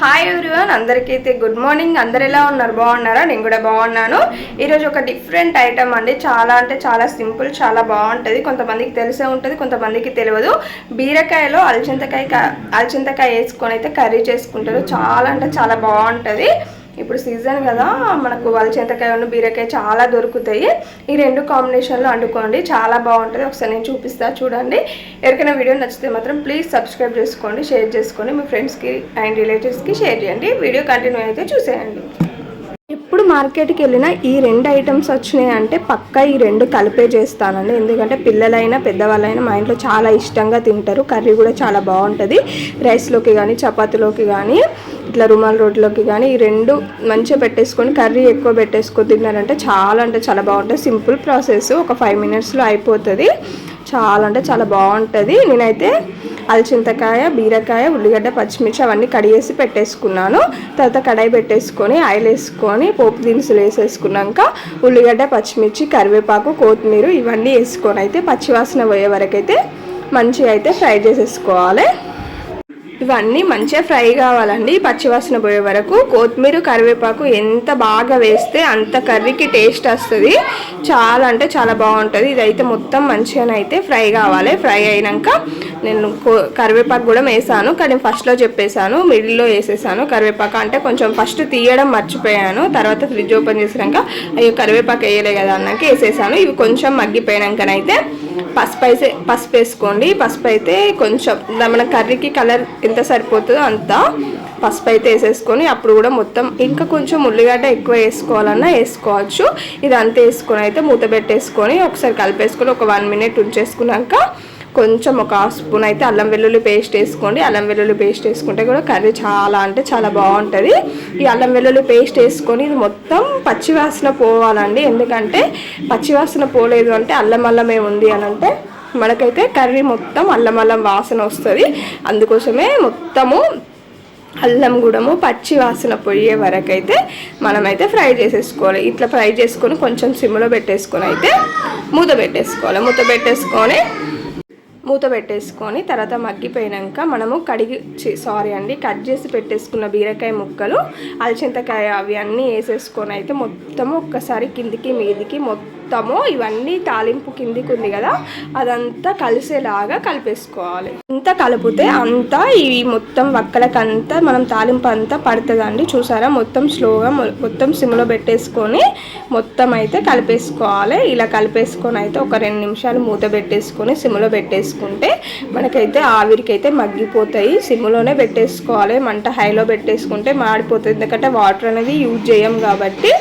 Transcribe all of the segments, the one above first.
Hi everyone, అందరికైతే good morning. అందరు ఎలా ఉన్నారు? బాగున్నారా? నేను కూడా బాగున్నాను. ఈరోజు ఒక డిఫరెంట్ ఐటమ్ అండి. చాలా అంటే చాలా సింపుల్, చాలా బాగుంటుంది. కొంతమందికి తెలిసే ఉంటుంది, కొంతమందికి తెలియదు. బీరకాయలో అలచింతకాయ వేసుకొని అయితే కర్రీ చేసుకుంటారు. చాలా అంటే చాలా బాగుంటుంది. ఇప్పుడు సీజన్ కదా, మనకు అలచింతకాయ ఉన్న బీరకాయ చాలా దొరుకుతాయి. ఈ రెండు కాంబినేషన్లో వండుకోండి, చాలా బాగుంటుంది. ఒకసారి నేను చూపిస్తా, చూడండి. ఎవరికైనా వీడియో నచ్చితే మాత్రం ప్లీజ్ సబ్స్క్రైబ్ చేసుకోండి, షేర్ చేసుకోండి, మీ ఫ్రెండ్స్కి అండ్ రిలేటివ్స్కి షేర్ చేయండి. వీడియో కంటిన్యూ అయితే చూసేయండి. ఎప్పుడు మార్కెట్కి వెళ్ళినా ఈ రెండు ఐటమ్స్ వచ్చినాయి అంటే పక్కా ఈ రెండు కలిపే చేస్తానండి. ఎందుకంటే పిల్లలైనా పెద్దవాళ్ళైనా మా ఇంట్లో చాలా ఇష్టంగా తింటారు. కర్రీ కూడా చాలా బాగుంటుంది. రైస్లోకి కానీ చపాతీలోకి కానీ ఇట్లా రుమాల్ రోడ్లోకి కానీ ఈ రెండు మంచిగా పెట్టేసుకొని కర్రీ ఎక్కువ పెట్టేసుకొని తిన్నారంటే చాలా అంటే చాలా బాగుంటుంది. సింపుల్ ప్రాసెస్, ఒక 5 minutesలో అయిపోతుంది. చాలా అంటే చాలా బాగుంటుంది. నేనైతే అలచింతకాయ, బీరకాయ, ఉల్లిగడ్డ, పచ్చిమిర్చి అవన్నీ కడిగేసి పెట్టేసుకున్నాను. తర్వాత కడాయి పెట్టేసుకొని ఆయిల్ వేసుకొని పోపు దినుసులు వేసేసుకున్నాక ఉల్లిగడ్డ, పచ్చిమిర్చి, కరివేపాకు, కొత్తిమీర ఇవన్నీ వేసుకొని అయితే పచ్చివాసన పోయే వరకు అయితే మంచిగా అయితే ఫ్రై చేసేసుకోవాలి. ఇవన్నీ మంచిగా ఫ్రై కావాలండి, పచ్చివాసన పోయే వరకు. కొత్తిమీర, కరివేపాకు ఎంత బాగా వేస్తే అంత కర్రీకి టేస్ట్ వస్తుంది. చాలా అంటే చాలా బాగుంటుంది. ఇదైతే మొత్తం మంచిగానైతే ఫ్రై కావాలి. ఫ్రై అయినాక నేను కరివేపాకు కూడా వేసాను, కానీ ఫస్ట్లో చెప్పేశాను, మిడిల్లో వేసేసాను. కరివేపాకు అంటే కొంచెం ఫస్ట్ తీయడం మర్చిపోయాను. తర్వాత ఫ్రిడ్జ్ ఓపెన్ చేసినాక అయ్యో కరివేపాకు వేయలే కదా అన్నాక వేసేసాను. ఇవి కొంచెం మగ్గిపోయినాకనైతే పసుపు వేసుకోండి. పసుపు అయితే కొంచెం మన కర్రీకి కలర్ ఎంత సరిపోతుందో అంత పసుపు అయితే వేసేసుకొని అప్పుడు కూడా మొత్తం ఇంకా కొంచెం ఉల్లిగడ్డ ఎక్కువ వేసుకోవాలన్నా వేసుకోవచ్చు. ఇదంతా వేసుకొని అయితే మూత పెట్టేసుకొని ఒకసారి కలిపేసుకొని ఒక 1 minute ఉంచేసుకున్నాక కొంచెం ఒక 1 స్పూన్ అయితే అల్లం వెల్లుల్లి పేస్ట్ వేసుకోండి. అల్లం వెల్లుల్లి పేస్ట్ వేసుకుంటే కూడా కర్రీ చాలా అంటే చాలా బాగుంటుంది. ఈ అల్లం వెల్లుల్లి పేస్ట్ వేసుకొని ఇది మొత్తం పచ్చివాసన పోవాలండి. ఎందుకంటే పచ్చివాసన పోలేదు అంటే అల్లమే ఉంది అని అంటే మనకైతే కర్రీ మొత్తం అల్లం వాసన వస్తుంది. అందుకోసమే మొత్తము అల్లం కూడాము పచ్చి వాసన పోయే వరకు అయితే మనమైతే ఫ్రై చేసేసుకోవాలి. ఇట్లా ఫ్రై చేసుకొని కొంచెం సిమ్లో పెట్టేసుకొని అయితే మూత పెట్టేసుకొని తర్వాత మగ్గిపోయాక మనము కట్ చేసి పెట్టేసుకున్న బీరకాయ ముక్కలు, అలచింతకాయ అవి అన్నీ వేసేసుకొని అయితే మొత్తము ఒక్కసారి కిందికి మీదికి మొత్తము ఇవన్నీ తాలింపు కిందికి ఉంది కదా అదంతా కలిసేలాగా కలిపేసుకోవాలి. ఇంత కలిపితే అంతా ఈ మొత్తం వక్కలకంతా మనం తాలింపు అంతా పడుతుందండి. చూసారా, మొత్తం స్లోగా మొత్తం సిమ్లో పెట్టేసుకొని మొత్తం అయితే కలిపేసుకోవాలి. ఇలా కలిపేసుకొని అయితే ఒక 2 నిమిషాలు మూత పెట్టేసుకొని సిమ్లో పెట్టేసుకుంటే మనకైతే ఆవిరికైతే మగ్గిపోతాయి. సిమ్లోనే పెట్టేసుకోవాలి, మంట హైలో పెట్టేసుకుంటే మాడిపోతుంది. ఎందుకంటే వాటర్ అనేది యూజ్ చేయం కాబట్టి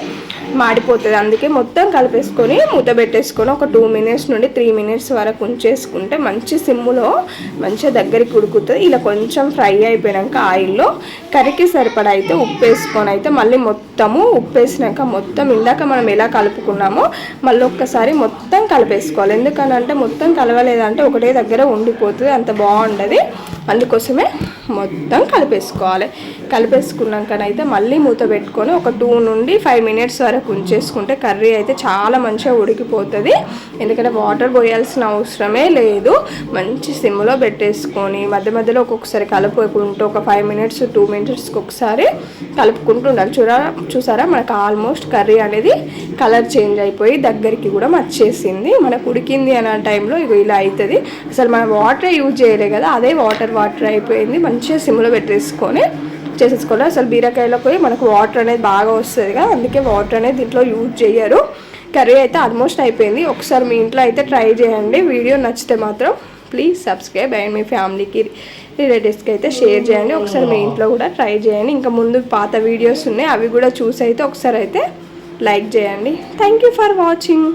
మాడిపోతుంది. అందుకే మొత్తం కలిపేసుకొని మూత పెట్టేసుకొని ఒక 2 minutes నుండి 3 minutes వరకు ఉంచేసుకుంటే మంచి సిమ్ములో మంచిగా దగ్గరికి ఉడుకుతుంది. ఇలా కొంచెం ఫ్రై అయిపోయాక ఆయిల్లో కర్రీకి సరిపడా అయితే ఉప్పు వేసుకొని అయితే మళ్ళీ మొత్తము ఉప్పు వేసినాక మొత్తం ఇందాక మనం ఎలా కలుపుకున్నామో మళ్ళీ ఒక్కసారి మొత్తం కలిపేసుకోవాలి. ఎందుకనంటే మొత్తం కలవలేదంటే ఒకటే దగ్గర ఉండిపోతుంది, అంత బాగుండదు. అందుకోసమే మొత్తం కలిపేసుకోవాలి. కలిపేసుకున్నాకనైతే మళ్ళీ మూత పెట్టుకొని ఒక 2 నుండి 5 minutes వరకు ఉంచేసుకుంటే కర్రీ అయితే చాలా మంచిగా ఉడికిపోతుంది. ఎందుకంటే వాటర్ పోయాల్సిన అవసరమే లేదు. మంచి సిమ్లో పెట్టేసుకొని మధ్య మధ్యలో ఒక్కొక్కసారి కలుపుకుంటూ ఒక 5 minutes 2 minutesకి ఒకసారి కలుపుకుంటూ ఉండాలి. చూసారా, మనకు ఆల్మోస్ట్ కర్రీ అనేది కలర్ చేంజ్ అయిపోయి దగ్గరికి కూడా వచ్చేసింది. మనకు ఉడికింది అనే టైంలో ఇగో ఇలా అవుతుంది. అసలు మనం వాటర్ యూజ్ చేయలే కదా, అదే వాటర్ అయిపోయింది. మంచిగా సిమ్లో పెట్టేసుకొని చేసేసుకోవాలి. అసలు బీరకాయలో పోయి మనకు వాటర్ అనేది బాగా వస్తుంది కదా, అందుకే వాటర్ అనేది దీంట్లో యూజ్ చేయరు. కర్రీ అయితే ఆల్మోస్ట్ అయిపోయింది. ఒకసారి మీ ఇంట్లో అయితే ట్రై చేయండి. వీడియో నచ్చితే మాత్రం ప్లీజ్ సబ్స్క్రైబ్ అండ్ మీ ఫ్యామిలీకి రిలేటివ్స్కి అయితే షేర్ చేయండి. ఒకసారి మీ ఇంట్లో కూడా ట్రై చేయండి. ఇంకా ముందు పాత వీడియోస్ ఉన్నాయి, అవి కూడా చూసి అయితే ఒకసారి అయితే లైక్ చేయండి. Thank you for watching.